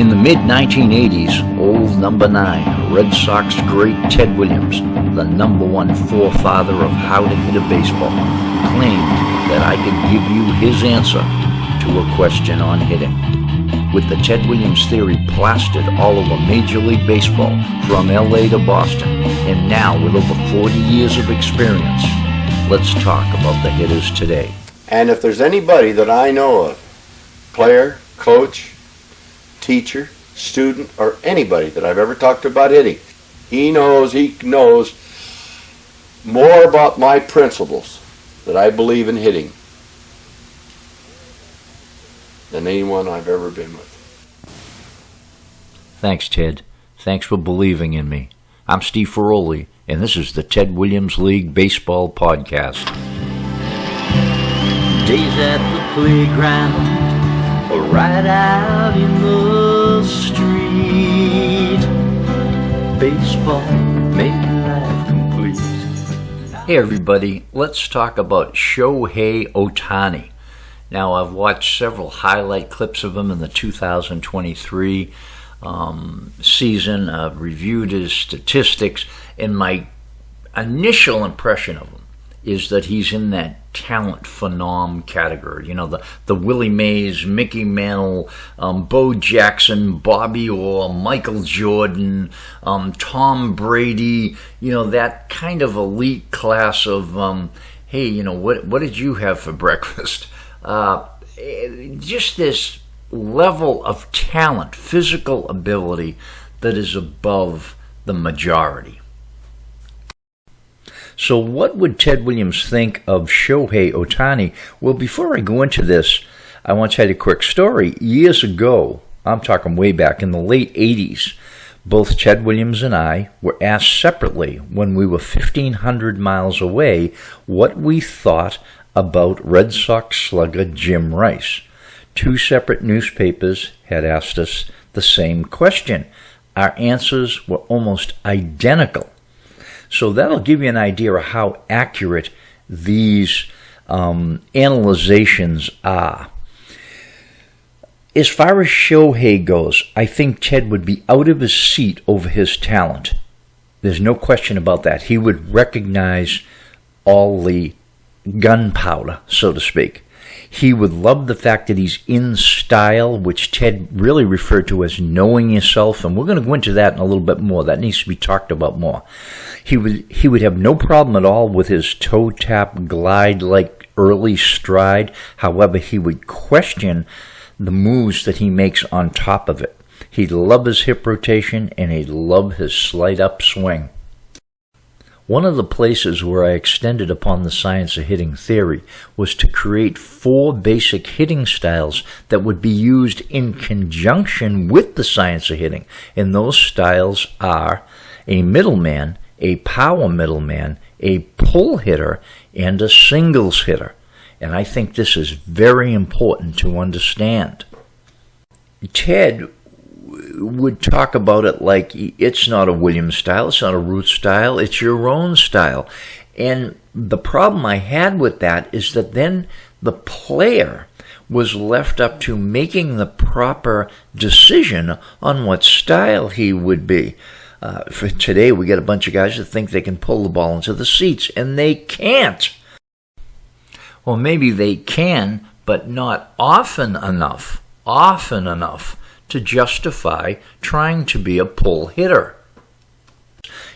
In the mid-1980s, old number 9, Red Sox great Ted Williams, the number 1 forefather of how to hit a baseball, claimed that I could give you his answer to a question on hitting. With the Ted Williams theory plastered all over Major League Baseball from LA to Boston, and now with over 40 years of experience, let's talk about the hitters today. And if there's anybody that I know of, player, coach, teacher, student, or anybody that I've ever talked to about hitting, he knows more about my principles that I believe in hitting than anyone I've ever been with. Thanks, Ted. Thanks for believing in me. I'm Steve Ferroli, and this is the Ted Williams League Baseball Podcast. Days at the playground, or right out in the street. Baseball, make life complete. Hey everybody, let's talk about Shohei Ohtani. Now, I've watched several highlight clips of him in the 2023 season. I've reviewed his statistics, and my initial impression of him is that he's in that talent phenom category. You know, the Willie Mays, Mickey Mantle, Bo Jackson, Bobby Orr, Michael Jordan, Tom Brady, you know, that kind of elite class of, hey, you know, what did you have for breakfast? Just this level of talent, physical ability that is above the majority. So what would Ted Williams think of Shohei Ohtani? Well, before I go into this, I want to tell you a quick story. Years ago, I'm talking way back in the late 80s, both Ted Williams and I were asked separately when we were 1,500 miles away what we thought about Red Sox slugger Jim Rice. Two separate newspapers had asked us the same question. Our answers were almost identical. So that'll give you an idea of how accurate these analyzations are. As far as Shohei goes, I think Ted would be out of his seat over his talent. There's no question about that. He would recognize all the gunpowder, so to speak. He would love the fact that he's in style, which Ted really referred to as knowing yourself, and we're going to go into that in a little bit more. That needs to be talked about more. He would have no problem at all with his toe tap glide like early stride. However, he would question the moves that he makes on top of it. He'd love his hip rotation, and he'd love his slight upswing. One of the places where I extended upon the science of hitting theory was to create 4 basic hitting styles that would be used in conjunction with the science of hitting. And those styles are a middleman, a power middleman, a pull hitter, and a singles hitter. And I think this is very important to understand. Ted would talk about it like it's not a Williams style, it's not a Ruth style, it's your own style. And the problem I had with that is that then the player was left up to making the proper decision on what style he would be. For today, we get a bunch of guys that think they can pull the ball into the seats, and they can't. Well, maybe they can, but not often enough to justify trying to be a pull hitter.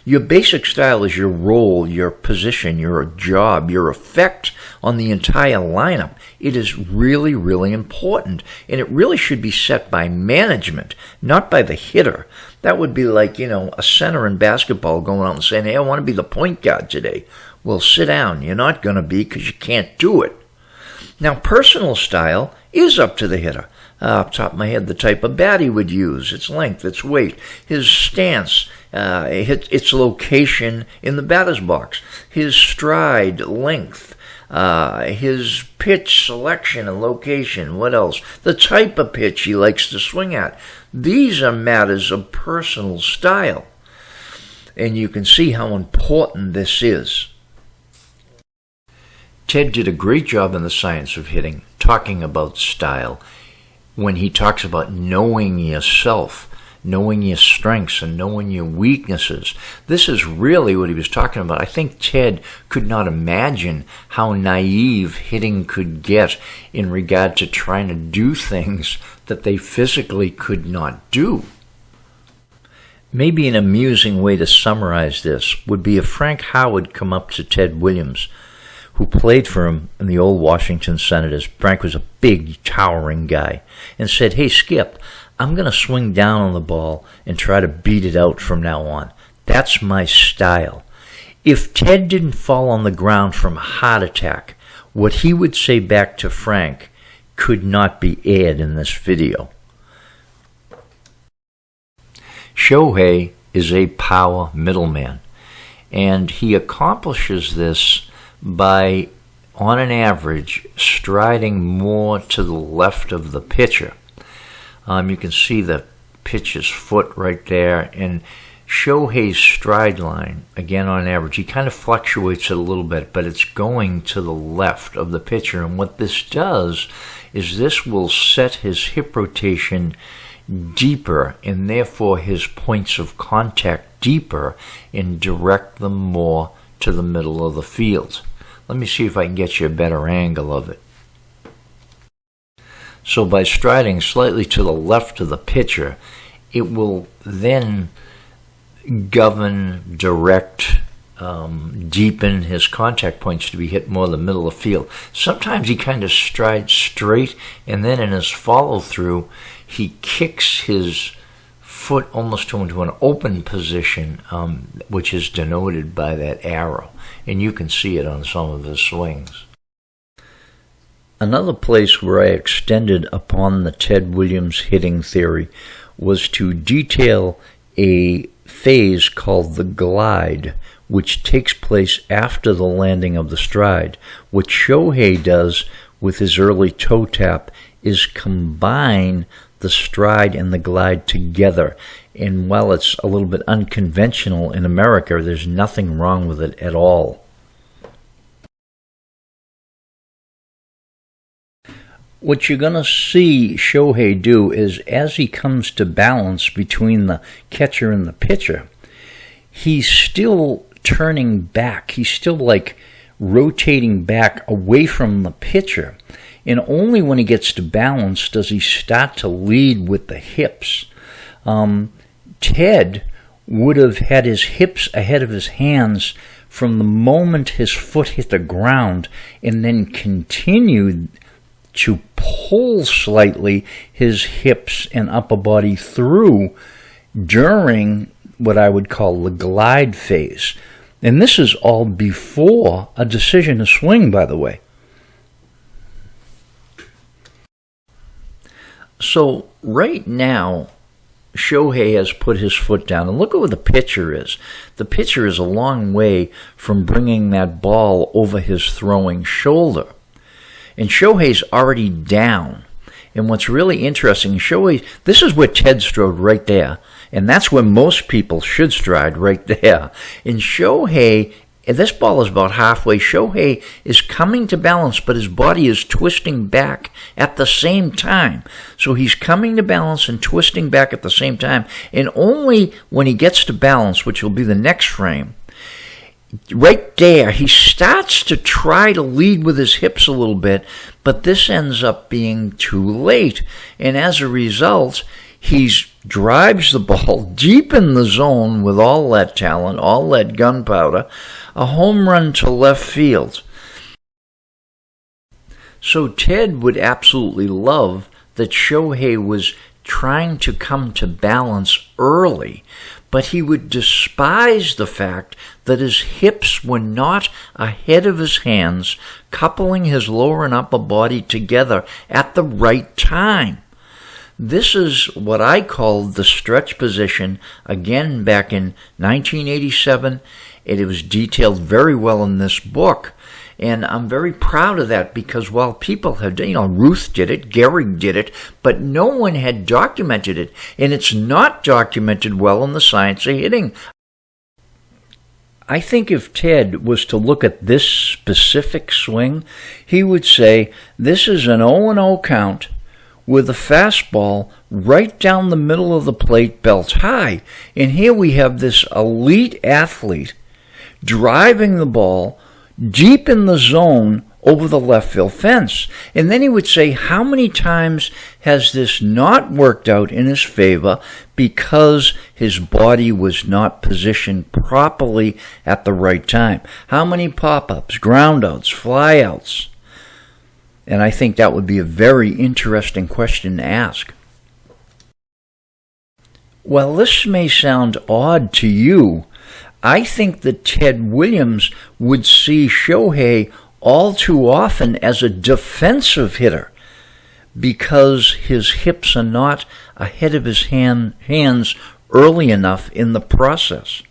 Your basic style is your role, your position, your job, your effect on the entire lineup. It is really, really important, and it really should be set by management, not by the hitter. That would be like, you know, a center in basketball going out and saying, hey, I want to be the point guard today. Well, sit down. You're not going to be because you can't do it. Now, personal style is up to the hitter. Off the top of my head, the type of bat he would use, its length, its weight, his stance, its location in the batter's box, his stride length, his pitch selection and location, what else? The type of pitch he likes to swing at. These are matters of personal style. And you can see how important this is. Ted did a great job in the science of hitting, talking about style. when he talks about knowing yourself, knowing your strengths and knowing your weaknesses. This is really what he was talking about. I think Ted could not imagine how naive hitting could get in regard to trying to do things that they physically could not do. Maybe an amusing way to summarize this would be if Frank Howard come up to Ted Williams, who played for him in the old Washington Senators. Frank was a big, towering guy, and said, "Hey, Skip, I'm going to swing down on the ball and try to beat it out from now on. That's my style." If Ted didn't fall on the ground from a heart attack, what he would say back to Frank could not be aired in this video. Shohei is a power middleman, and he accomplishes this by, on an average, striding more to the left of the pitcher. You can see the pitcher's foot right there, and Shohei's stride line, again on average, he kind of fluctuates it a little bit, but it's going to the left of the pitcher. And what this does is this will set his hip rotation deeper, and therefore his points of contact deeper, and direct them more to the middle of the field. Let me see if I can get you a better angle of it. So by striding slightly to the left of the pitcher, it will then govern, direct, deepen his contact points to be hit more in the middle of the field. Sometimes he kind of strides straight, and then in his follow-through, he kicks his foot almost into an open position, which is denoted by that arrow. And you can see it on some of his swings. Another place where I extended upon the Ted Williams hitting theory was to detail a phase called the glide, which takes place after the landing of the stride. What Shohei does with his early toe tap is combine the stride and the glide together. And while it's a little bit unconventional in America, there's nothing wrong with it at all. What you're going to see Shohei do is, as he comes to balance between the catcher and the pitcher, he's still turning back. He's still like rotating back away from the pitcher. And only when he gets to balance does he start to lead with the hips. Ted would have had his hips ahead of his hands from the moment his foot hit the ground, and then continued to pull slightly his hips and upper body through during what I would call the glide phase. And this is all before a decision to swing, by the way. So right now, Shohei has put his foot down, and look at where the pitcher is. The pitcher is a long way from bringing that ball over his throwing shoulder. And Shohei's already down. And what's really interesting, this is where Ted strode right there. And that's where most people should stride, right there. And Shohei, this ball is about halfway. Shohei is coming to balance, but his body is twisting back at the same time. So he's coming to balance and twisting back at the same time. And only when he gets to balance, which will be the next frame, right there, he starts to try to lead with his hips a little bit, but this ends up being too late. And as a result, he drives the ball deep in the zone with all that talent, all that gunpowder, a home run to left field. So Ted would absolutely love that Shohei was trying to come to balance early, but he would despise the fact that his hips were not ahead of his hands, coupling his lower and upper body together at the right time. This is what I called the stretch position, again back in 1987. It was detailed very well in this book. And I'm very proud of that, because while people have, Ruth did it, Gehrig did it, but no one had documented it. And it's not documented well in the science of hitting. I think if Ted was to look at this specific swing, he would say, this is an 0-0 count with a fastball right down the middle of the plate, belt high. And here we have this elite athlete driving the ball deep in the zone over the left field fence. And then he would say, how many times has this not worked out in his favor because his body was not positioned properly at the right time? How many pop-ups, groundouts, flyouts? And I think that would be a very interesting question to ask. While this may sound odd to you, I think that Ted Williams would see Shohei all too often as a defensive hitter because his hips are not ahead of his hands early enough in the process.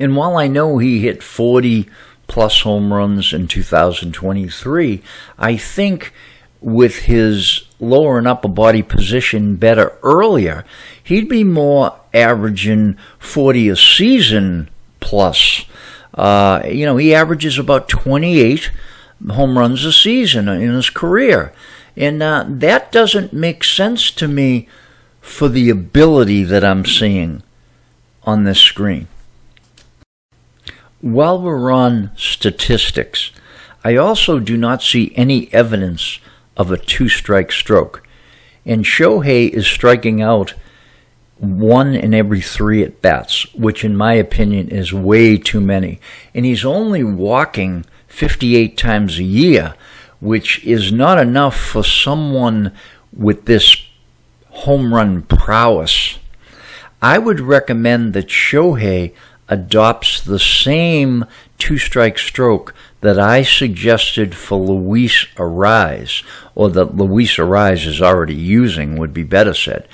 And while I know he hit 40 plus home runs in 2023, I think with his lower and upper body position better earlier, he'd be more averaging 40 a season plus. He averages about 28 home runs a season in his career. And that doesn't make sense to me for the ability that I'm seeing on this screen. While we're on statistics, I also do not see any evidence of a two-strike stroke. And Shohei is striking out 1 in every 3 at-bats, which in my opinion is way too many. And he's only walking 58 times a year, which is not enough for someone with this home run prowess. I would recommend that Shohei adopts the same two-strike stroke that I suggested for Luis Ariz, or that Luis Ariz is already using, would be better said.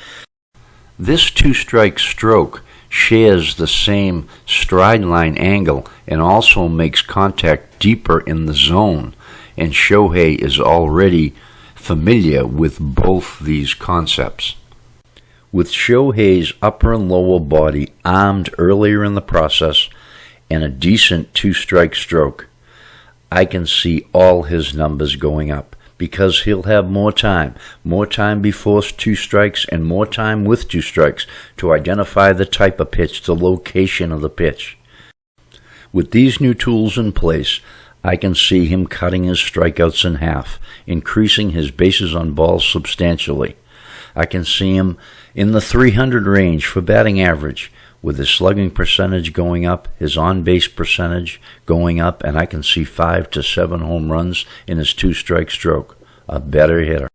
This two-strike stroke shares the same stride line angle and also makes contact deeper in the zone, and Shohei is already familiar with both these concepts. With Shohei's upper and lower body armed earlier in the process and a decent two-strike stroke, I can see all his numbers going up because he'll have more time before 2 strikes and more time with 2 strikes to identify the type of pitch, the location of the pitch. With these new tools in place, I can see him cutting his strikeouts in half, increasing his bases on balls substantially. I can see him in the 300 range for batting average, with his slugging percentage going up, his on-base percentage going up, and I can see 5 to 7 home runs in his two-strike stroke. A better hitter.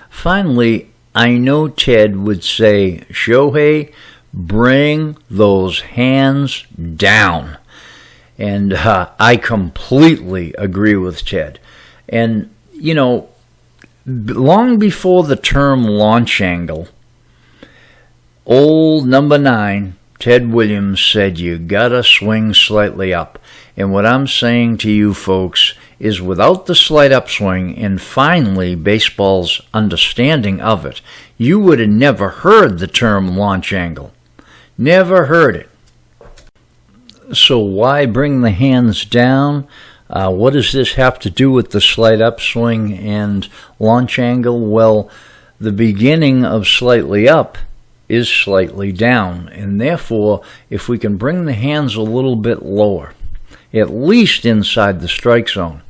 Finally, I know Ted would say, Shohei, bring those hands down. And I completely agree with Ted. And, long before the term launch angle, old number 9, Ted Williams, said you gotta swing slightly up. And what I'm saying to you folks is without the slight upswing and finally baseball's understanding of it, you would have never heard the term launch angle. Never heard it. So why bring the hands down? What does this have to do with the slight upswing and launch angle? Well, the beginning of slightly up is slightly down, and therefore, if we can bring the hands a little bit lower, at least inside the strike zone,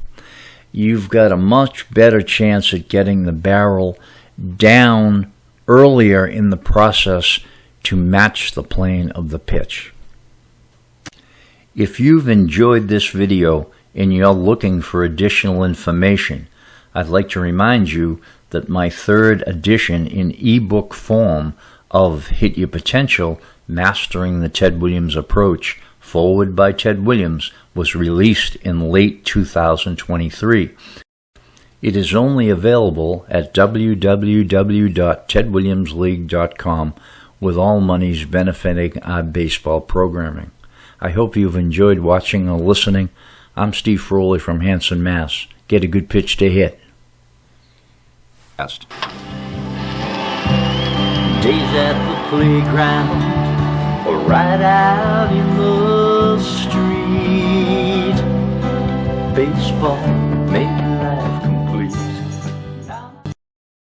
you've got a much better chance at getting the barrel down earlier in the process to match the plane of the pitch. If you've enjoyed this video and you're looking for additional information, I'd like to remind you that my 3rd edition in ebook form of Hit Your Potential, Mastering the Ted Williams Approach, forward by Ted Williams, was released in late 2023. It is only available at www.tedwilliamsleague.com, with all monies benefiting our baseball programming. I hope you've enjoyed watching or listening. I'm Steve Ferroli from Hanson, Mass. Get a good pitch to hit. Days at the playground or right out in the street. Baseball